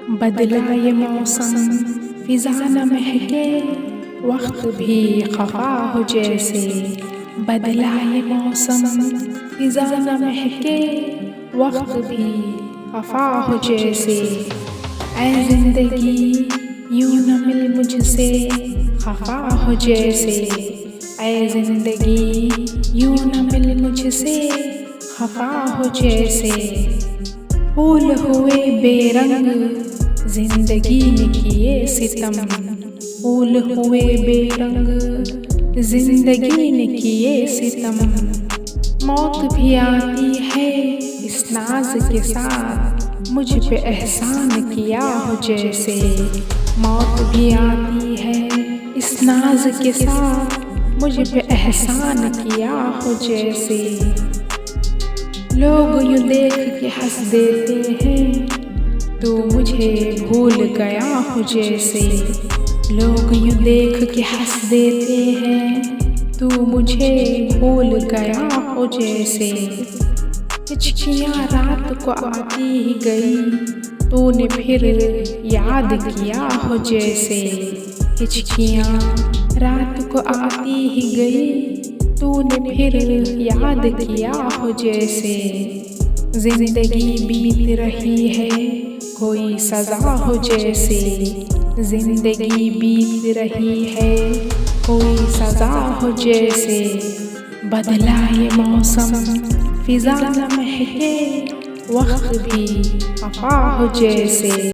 बदला ये मौसम फिजा न महके, वक्त भी खफा हो जैसे। बदला ये मौसम फिजा न महके, वक्त भी खफा हो जैसे। ऐ जिंदगी यूं न मिल मुझसे, खफा हो जैसे। ऐ जिंदगी यूं न मिल मुझसे, खफा हो जैसे। फूल हुए बेरंग जिंदगी ने किए सितम, फूल हुए बेरंग जिंदगी ने किए सितम। मौत भी आती है इस नाज के साथ, मुझ पे एहसान किया हो जैसे। मौत भी आती है इस नाज के साथ, मुझ पे एहसान किया हो जैसे। लोग यूं देख के हंस देते हैं, तू मुझे भूल गया हो जैसे। लोग यूं देख के हंस देते हैं, तू मुझे भूल गया हो जैसे। हिचकियाँ रात को आती ही गई, तूने फिर याद किया हो जैसे। हिचकियाँ रात को आती ही गई, तूने फिर याद किया हो जैसे। जिंदगी बीत रही है कोई सजा हो जैसे। जिंदगी बीत रही है कोई सजा हो जैसे। बदला ये मौसम फिजा न महके, वक्त भी खफा हो जैसे।